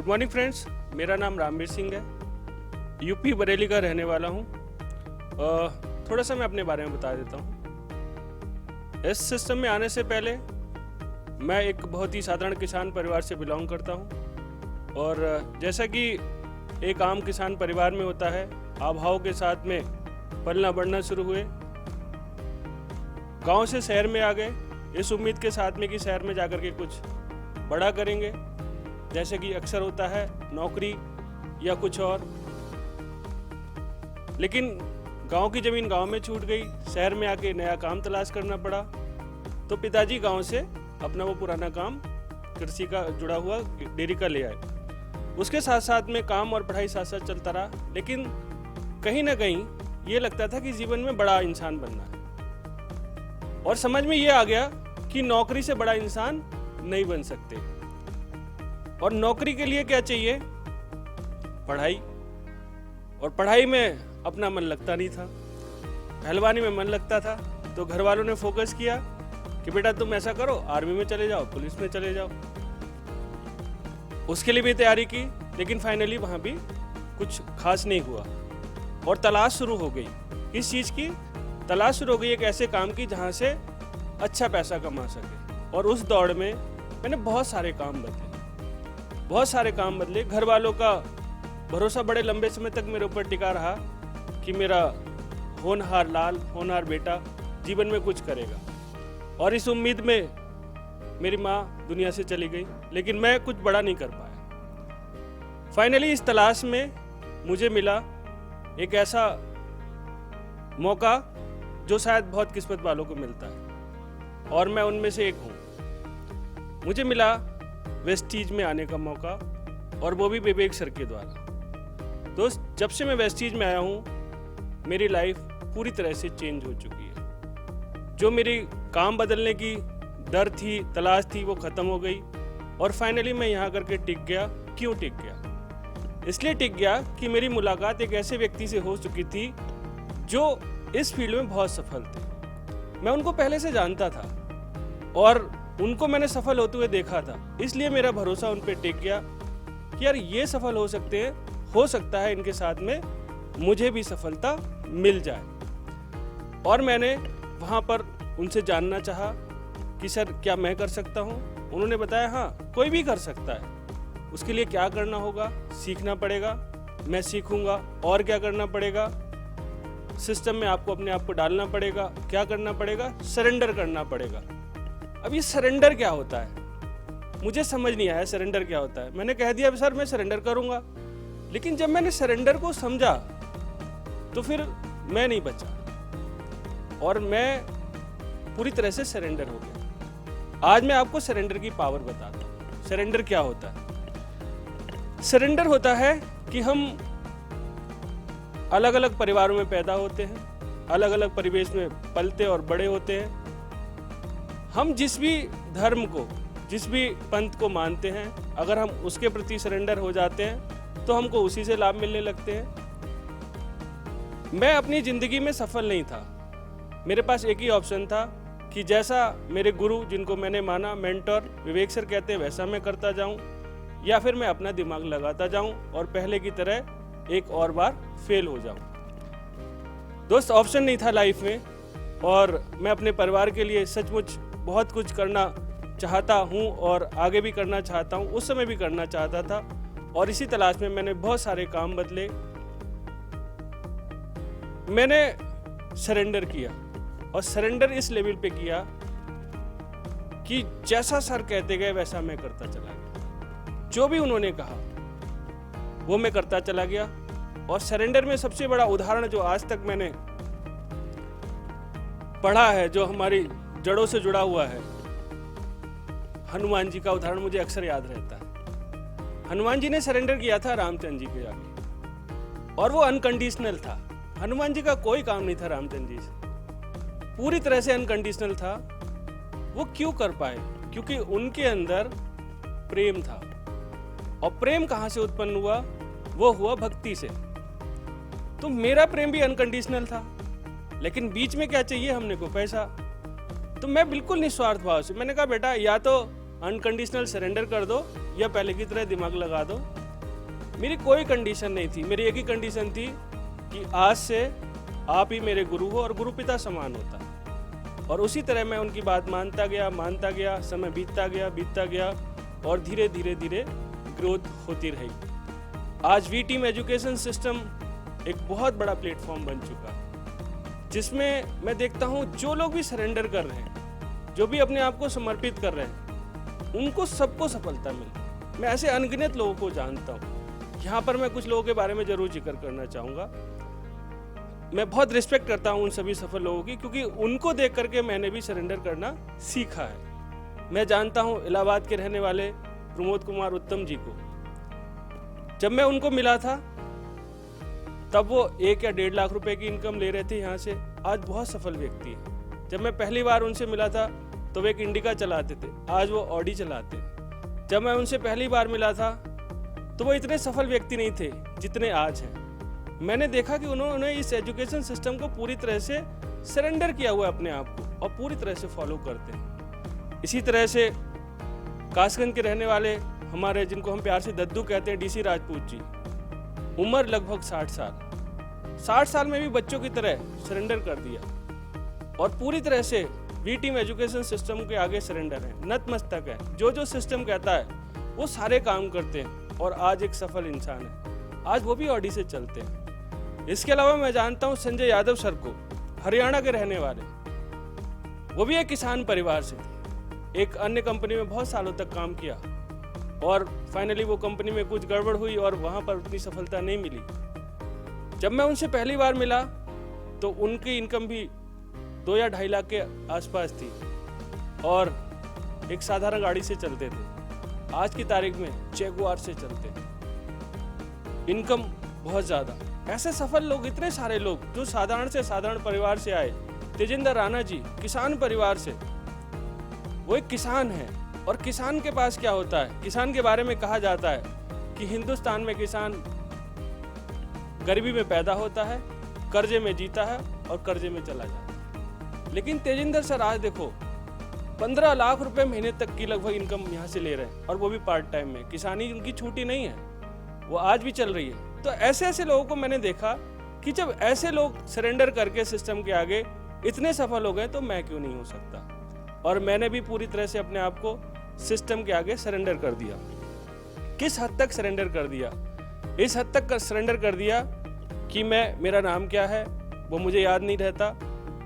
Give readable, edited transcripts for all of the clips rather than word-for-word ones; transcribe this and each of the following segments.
Morning friends, मेरा नाम रामवीर सिंह है। यूपी बरेली का रहने वाला हूँ। थोड़ा सा मैं अपने बारे में बता देता हूँ। इस सिस्टम में आने से पहले मैं एक बहुत ही साधारण किसान परिवार से बिलोंग करता हूँ। और जैसा कि एक आम किसान परिवार में होता है, आभाव के साथ में पलना बढ़ना शुरू हुए। गांव से शहर में आ गए इस उम्मीद के साथ में कि शहर में जाकर के कुछ बड़ा करेंगे, जैसे कि अक्सर होता है नौकरी या कुछ और। लेकिन गांव की ज़मीन गांव में छूट गई, शहर में आके नया काम तलाश करना पड़ा। तो पिताजी गांव से अपना वो पुराना काम कृषि का जुड़ा हुआ डेयरी का ले आए। उसके साथ साथ में काम और पढ़ाई साथ साथ चलता रहा। लेकिन कहीं ना कहीं ये लगता था कि जीवन में बड़ा इंसान बनना है, और समझ में ये आ गया कि नौकरी से बड़ा इंसान नहीं बन सकते। और नौकरी के लिए क्या चाहिए? पढ़ाई। और पढ़ाई में अपना मन लगता नहीं था, पहलवानी में मन लगता था। तो घर वालों ने फोकस किया कि बेटा तुम ऐसा करो, आर्मी में चले जाओ, पुलिस में चले जाओ। उसके लिए भी तैयारी की, लेकिन फाइनली वहाँ भी कुछ खास नहीं हुआ। और तलाश शुरू हो गई। किस चीज़ की तलाश शुरू हो गई? एक ऐसे काम की जहाँ से अच्छा पैसा कमा सके। और उस दौड़ में मैंने बहुत सारे काम बदले। घर वालों का भरोसा बड़े लंबे समय तक मेरे ऊपर टिका रहा कि मेरा होनहार लाल, होनहार बेटा जीवन में कुछ करेगा। और इस उम्मीद में मेरी माँ दुनिया से चली गई, लेकिन मैं कुछ बड़ा नहीं कर पाया। फाइनली इस तलाश में मुझे मिला एक ऐसा मौका जो शायद बहुत किस्मत वालों को मिलता है, और मैं उनमें से एक हूँ। मुझे मिला वेस्टीज में आने का मौका, और वो भी विवेक सर के द्वारा। दोस्त, जब से मैं वेस्टीज में आया हूँ मेरी लाइफ पूरी तरह से चेंज हो चुकी है। जो मेरी काम बदलने की डर थी, तलाश थी, वो ख़त्म हो गई। और फाइनली मैं यहाँ करके टिक गया। क्यों टिक गया? इसलिए टिक गया कि मेरी मुलाकात एक ऐसे व्यक्ति से हो चुकी थी जो इस फील्ड में बहुत सफल थे। मैं उनको पहले से जानता था और उनको मैंने सफल होते हुए देखा था। इसलिए मेरा भरोसा उन पर टिक गया कि यार ये सफल हो सकते हैं, हो सकता है इनके साथ में मुझे भी सफलता मिल जाए। और मैंने वहाँ पर उनसे जानना चाहा कि सर क्या मैं कर सकता हूँ? उन्होंने बताया हाँ, कोई भी कर सकता है। उसके लिए क्या करना होगा? सीखना पड़ेगा, मैं सीखूंगा। और क्या करना पड़ेगा? सिस्टम में आपको अपने आप को डालना पड़ेगा। क्या करना पड़ेगा? सरेंडर करना पड़ेगा। अब ये सरेंडर क्या होता है? मुझे समझ नहीं आया सरेंडर क्या होता है। मैंने कह दिया सर मैं सरेंडर करूंगा, लेकिन जब मैंने सरेंडर को समझा तो फिर मैं नहीं बचा और मैं पूरी तरह से सरेंडर हो गया। आज मैं आपको सरेंडर की पावर बताता हूँ। सरेंडर क्या होता है? सरेंडर होता है कि हम अलग अलग परिवारों में पैदा होते हैं, अलग अलग परिवेश में पलते और बड़े होते हैं। हम जिस भी धर्म को, जिस भी पंथ को मानते हैं, अगर हम उसके प्रति सरेंडर हो जाते हैं तो हमको उसी से लाभ मिलने लगते हैं। मैं अपनी जिंदगी में सफल नहीं था। मेरे पास एक ही ऑप्शन था कि जैसा मेरे गुरु, जिनको मैंने माना, मेंटर विवेक सर कहते हैं, वैसा मैं करता जाऊं, या फिर मैं अपना दिमाग लगाता जाऊं और पहले की तरह एक और बार फेल हो जाऊं। दोस्त, ऑप्शन नहीं था लाइफ में, और मैं अपने परिवार के लिए सचमुच बहुत कुछ करना चाहता हूं और आगे भी करना चाहता हूं। उस समय भी करना चाहता था, और इसी तलाश में मैंने बहुत सारे काम बदले। मैंने सरेंडर किया, और सरेंडर इस लेवल पे किया कि जैसा सर कहते गए वैसा मैं करता चला गया। जो भी उन्होंने कहा वो मैं करता चला गया। और सरेंडर में सबसे बड़ा उदाहरण जो आज तक मैंने पढ़ा है, जो हमारी जड़ों से जुड़ा हुआ है, हनुमान जी का उदाहरण मुझे अक्सर याद रहता है। हनुमान जी ने सरेंडर किया था रामचंद्र जी के आगे, और वो अनकंडीशनल था। हनुमान जी का कोई काम नहीं था रामचंद्र जी से, पूरी तरह से अनकंडीशनल था। वो क्यों कर पाए? क्योंकि उनके अंदर प्रेम था। और प्रेम कहाँ से उत्पन्न हुआ? वो हुआ भक्ति से। तो मेरा प्रेम भी अनकंडीशनल था, लेकिन बीच में क्या चाहिए हमने को? पैसा। तो मैं बिल्कुल निस्वार्थ भाव से मैंने कहा बेटा या तो अनकंडीशनल सरेंडर कर दो, या पहले की तरह दिमाग लगा दो मेरी कोई कंडीशन नहीं थी, मेरी एक ही कंडीशन थी कि आज से आप ही मेरे गुरु हो और गुरु पिता समान होता है। और उसी तरह मैं उनकी बात मानता गया, समय बीतता गया और धीरे धीरे ग्रोथ होती रही। आज वी टीम एजुकेशन सिस्टम एक बहुत बड़ा प्लेटफॉर्म बन चुका है, जिसमें मैं देखता हूँ जो लोग भी सरेंडर कर रहे हैं, जो भी अपने आप को समर्पित कर रहे हैं, उनको सबको सफलता मिलती है। मैं ऐसे अनगिनत लोगों को जानता हूँ। यहाँ पर मैं कुछ लोगों के बारे में जरूर जिक्र करना चाहूँगा। मैं बहुत रिस्पेक्ट करता हूँ उन सभी सफल लोगों की, क्योंकि उनको देख करके मैंने भी सरेंडर करना सीखा है। मैं जानता हूँ इलाहाबाद के रहने वाले प्रमोद कुमार उत्तम जी को। जब मैं उनको मिला था तब वो 1 या 1.5 लाख रुपए की इनकम ले रहे थे यहाँ से। आज बहुत सफल व्यक्ति है। जब मैं पहली बार उनसे मिला था तो वो एक इंडिका चलाते थे, आज वो ऑडी चलाते हैं। जब मैं उनसे पहली बार मिला था तो वो इतने सफल व्यक्ति नहीं थे जितने आज हैं। मैंने देखा कि उन्होंने इस एजुकेशन सिस्टम को पूरी तरह से सरेंडर किया हुआ है अपने आप को, और पूरी तरह से फॉलो करते हैं। इसी तरह से कासगंज के रहने वाले हमारे, जिनको हम प्यार से दद्दू कहते हैं, डीसी राजपूत जी, उम्र लगभग 60 साल में भी बच्चों की तरह सरेंडर कर दिया और पूरी तरह से वी टीम एजुकेशन सिस्टम के आगे सरेंडर है, नतमस्तक है। जो सिस्टम कहता है वो सारे काम करते हैं और आज एक सफल इंसान है। आज वो भी ऑडी से चलते हैं। इसके अलावा मैं जानता हूँ संजय यादव सर को, हरियाणा के रहने वाले। वो भी एक किसान परिवार से थे, एक अन्य कंपनी में बहुत सालों तक काम किया और फाइनली वो कंपनी में कुछ गड़बड़ हुई और वहाँ पर उतनी सफलता नहीं मिली। जब मैं उनसे पहली बार मिला तो उनकी इनकम भी 2 या 2.5 लाख के आसपास थी और एक साधारण गाड़ी से चलते थे। आज की तारीख में जैगुआर से चलते हैं। इनकम बहुत ज़्यादा। ऐसे सफल लोग, इतने सारे लोग जो साधारण से साधारण परिवार से आए। तेजिंदर राणा जी किसान परिवार से, वो एक किसान है और किसान के पास क्या होता है, किसान के बारे में कहा जाता है कि हिंदुस्तान में किसान गरीबी में पैदा होता है, कर्जे में जीता है और कर्जे में चला जाता है। लेकिन तेजिंदर सर आज देखो 15 लाख रुपए महीने तक की लगभग इनकम यहाँ से ले रहे हैं, और वो भी पार्ट टाइम में। किसानी उनकी छूटी नहीं है, वो आज भी चल रही है। तो ऐसे लोगों को मैंने देखा कि जब ऐसे लोग सरेंडर करके सिस्टम के आगे इतने सफल हो गए तो मैं क्यों नहीं हो सकता। और मैंने भी पूरी तरह से अपने आप को सिस्टम के आगे सरेंडर कर दिया। किस हद तक सरेंडर कर दिया? इस हद तक सरेंडर कर दिया कि मेरा नाम क्या है वो मुझे याद नहीं रहता,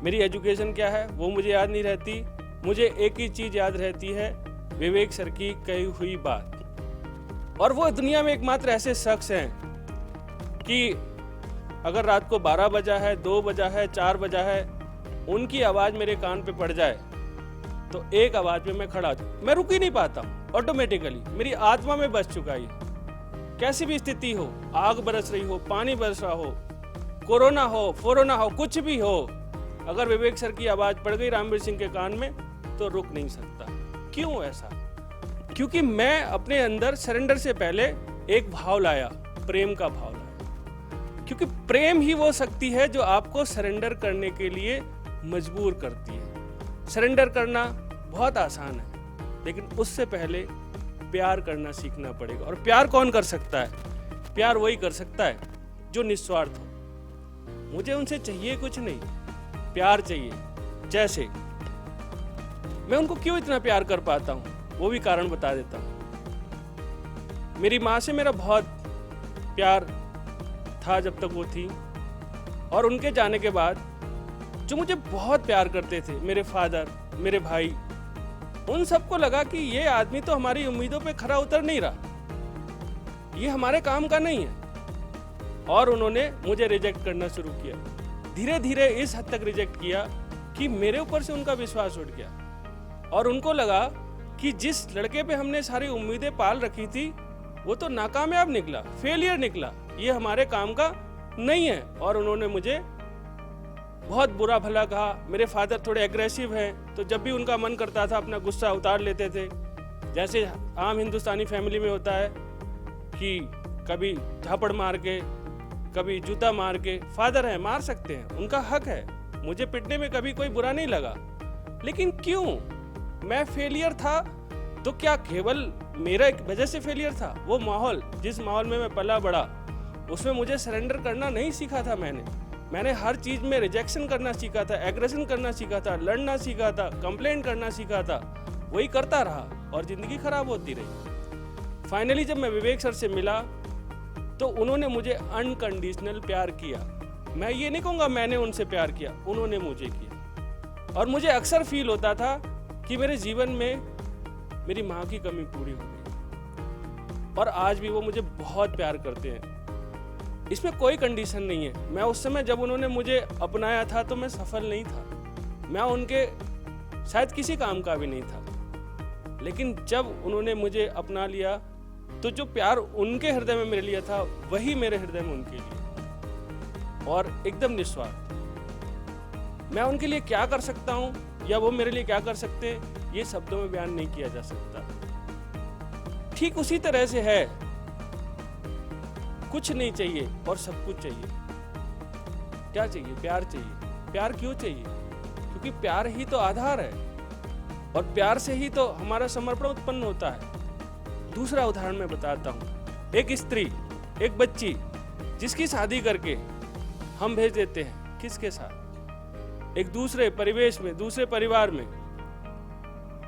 मेरी एजुकेशन क्या है वो मुझे याद नहीं रहती। मुझे एक ही चीज़ याद रहती है, विवेक सर की कही हुई बात। और वो दुनिया में एकमात्र ऐसे शख्स हैं कि अगर रात को 12 बजा है, 2 बजा है, 4 बजा है, उनकी आवाज़ मेरे कान पे पड़ जाए तो एक आवाज़ पे मैं खड़ा, मैं रुक ही नहीं पाता। ऑटोमेटिकली मेरी आत्मा में बस चुका है। कैसी भी स्थिति हो, आग बरस रही हो, पानी बरस रहा हो, कोरोना हो, फोरोना हो, कुछ भी हो, अगर विवेक सर की आवाज़ पड़ गई रामवीर सिंह के कान में तो रुक नहीं सकता। क्यों ऐसा? क्योंकि मैं अपने अंदर सरेंडर से पहले एक भाव लाया, प्रेम का भाव लाया। क्योंकि प्रेम ही वो शक्ति है जो आपको सरेंडर करने के लिए मजबूर करती है। सरेंडर करना बहुत आसान है, लेकिन उससे पहले प्यार करना सीखना पड़ेगा। और प्यार कौन कर सकता है? प्यार वही कर सकता है जो निस्वार्थ हो। मुझे उनसे चाहिए कुछ नहीं, प्यार चाहिए। जैसे मैं उनको क्यों इतना प्यार कर पाता हूँ वो भी कारण बता देता हूँ। मेरी माँ से मेरा बहुत प्यार था जब तक वो थी, और उनके जाने के बाद जो मुझे बहुत प्यार करते थे, मेरे फादर, मेरे भाई, उन सबको लगा कि ये आदमी तो हमारी उम्मीदों पे खरा उतर नहीं रहा, ये हमारे काम का नहीं है। और उन्होंने मुझे रिजेक्ट करना शुरू किया। धीरे धीरे इस हद तक रिजेक्ट किया कि मेरे ऊपर से उनका विश्वास उठ गया और उनको लगा कि जिस लड़के पे हमने सारी उम्मीदें पाल रखी थी वो तो नाकामयाब निकला, फेलियर निकला, ये हमारे काम का नहीं है। और उन्होंने मुझे बहुत बुरा भला कहा। मेरे फादर थोड़े एग्रेसिव हैं, तो जब भी उनका मन करता था अपना गुस्सा उतार लेते थे। जैसे आम हिंदुस्तानी फैमिली में होता है कि कभी झापड़ मार के, कभी जूता मार के। फादर है, मार सकते हैं, उनका हक है। मुझे पिटने में कभी कोई बुरा नहीं लगा। लेकिन क्यों? मैं फेलियर था तो क्या केवल मेरा एक वजह से फेलियर था? वो माहौल, जिस माहौल में मैं पला बड़ा, उसमें मुझे सरेंडर करना नहीं सीखा था। मैंने हर चीज़ में रिजेक्शन करना सीखा था, एग्रेशन करना सीखा था, लड़ना सीखा था, कंप्लेंट करना सीखा था। वही करता रहा और ज़िंदगी खराब होती रही। फाइनली जब मैं विवेक सर से मिला तो उन्होंने मुझे अनकंडीशनल प्यार किया। मैं ये नहीं कहूँगा मैंने उनसे प्यार किया, उन्होंने मुझे किया। और मुझे अक्सर फील होता था कि मेरे जीवन में मेरी माँ की कमी पूरी हो गई, और आज भी वो मुझे बहुत प्यार करते हैं। इसमें कोई कंडीशन नहीं है। मैं उस समय जब उन्होंने मुझे अपनाया था तो मैं सफल नहीं था, मैं उनके शायद किसी काम का भी नहीं था। लेकिन जब उन्होंने मुझे अपना लिया तो जो प्यार उनके हृदय में मेरे लिए था वही मेरे हृदय में उनके लिए, और एकदम निस्वार्थ। मैं उनके लिए क्या कर सकता हूँ या वो मेरे लिए क्या कर सकते हैं, ये शब्दों में बयान नहीं किया जा सकता। ठीक उसी तरह से है, कुछ नहीं चाहिए और सब कुछ चाहिए। क्या चाहिए? प्यार चाहिए। प्यार क्यों चाहिए? क्योंकि प्यार ही तो आधार है, और प्यार से ही तो हमारा समर्पण उत्पन्न होता है। दूसरा उदाहरण मैं बताता हूँ। एक स्त्री, एक बच्ची जिसकी शादी करके हम भेज देते हैं, किसके साथ? एक दूसरे परिवेश में, दूसरे परिवार में।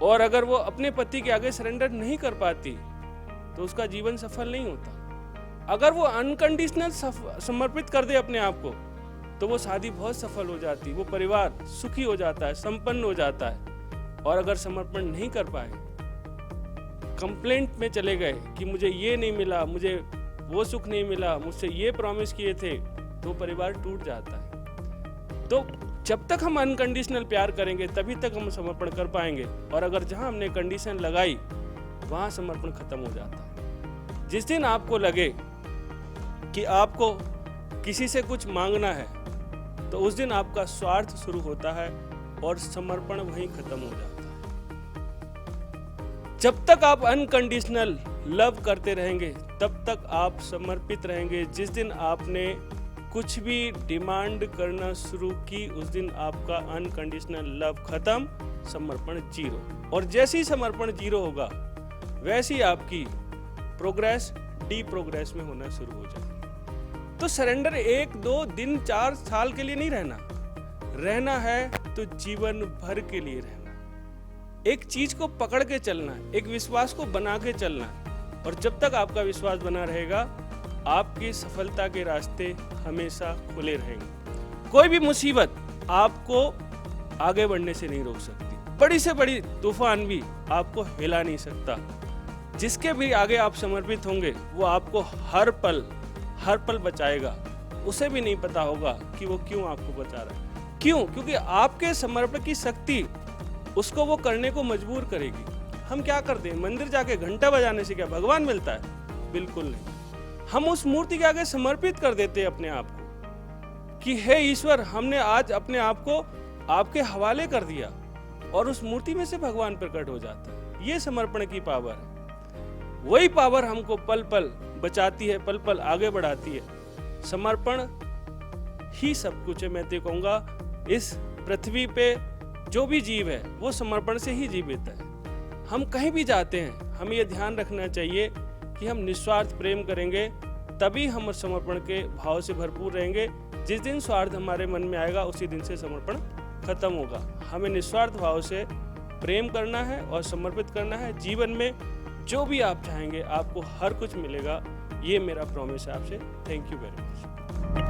और अगर वो अपने पति के आगे सरेंडर नहीं कर पाती तो उसका जीवन सफल नहीं होता। अगर वो अनकंडीशनल समर्पित कर दे अपने आप को तो वो शादी बहुत सफल हो जाती, वो परिवार सुखी हो जाता है, संपन्न हो जाता है। और अगर समर्पण नहीं कर पाए, कंप्लेंट में चले गए कि मुझे ये नहीं मिला, मुझे वो सुख नहीं मिला, मुझसे ये प्रॉमिस किए थे, तो परिवार टूट जाता है। तो जब तक हम अनकंडीशनल प्यार करेंगे तभी तक हम समर्पण कर पाएंगे, और अगर जहां हमने कंडीशन लगाई वहां समर्पण खत्म हो जाता है। जिस दिन आपको लगे कि आपको किसी से कुछ मांगना है तो उस दिन आपका स्वार्थ शुरू होता है और समर्पण वहीं खत्म हो जाता है। जब तक आप अनकंडीशनल लव करते रहेंगे तब तक आप समर्पित रहेंगे। जिस दिन आपने कुछ भी डिमांड करना शुरू की उस दिन आपका अनकंडीशनल लव खत्म, समर्पण जीरो। और जैसे ही समर्पण जीरो होगा वैसे ही आपकी प्रोग्रेस डी प्रोग्रेस में होना शुरू हो जाएगी। तो सरेंडर 1, 2 दिन, 4 साल के लिए नहीं रहना है तो जीवन भर के लिए रहना। एक चीज को पकड़ के चलना है, एक विश्वास को बना के चलना है। और जब तक आपका विश्वास बना रहेगा आपकी सफलता के रास्ते हमेशा खुले रहेंगे। कोई भी मुसीबत आपको आगे बढ़ने से नहीं रोक सकती। बड़ी से बड़ी तूफान भी आपको हिला नहीं सकता। जिसके भी आगे आप समर्पित होंगे वो आपको हर पल बचाएगा। उसे भी नहीं पता होगा कि वो क्यों आपको बचा रहा है। क्यों? क्योंकि आपके समर्पण की शक्ति उसको वो करने को मजबूर करेगी। हम क्या करते हैं? मंदिर जाके घंटा बजाने से क्या भगवान मिलता है? बिल्कुल नहीं। हम उस मूर्ति के आगे समर्पित कर देते हैं अपने आप को कि हे ईश्वर, हमने आज अपने आप को आपके हवाले कर दिया, और उस मूर्ति में से भगवान प्रकट हो जाता है। ये समर्पण की पावर है। वही पावर हमको पल पल बचाती है, पल पल आगे बढ़ाती है। समर्पण ही सब कुछ है। मैं तो कहूँगा इस पृथ्वी पे जो भी जीव है वो समर्पण से ही जीवित है। हम कहीं भी जाते हैं हमें ये ध्यान रखना चाहिए कि हम निस्वार्थ प्रेम करेंगे तभी हम समर्पण के भाव से भरपूर रहेंगे। जिस दिन स्वार्थ हमारे मन में आएगा उसी दिन से समर्पण खत्म होगा। हमें निस्वार्थ भाव से प्रेम करना है और समर्पित करना है। जीवन में जो भी आप चाहेंगे आपको हर कुछ मिलेगा, ये मेरा प्रॉमिस है आपसे। Thank you very much.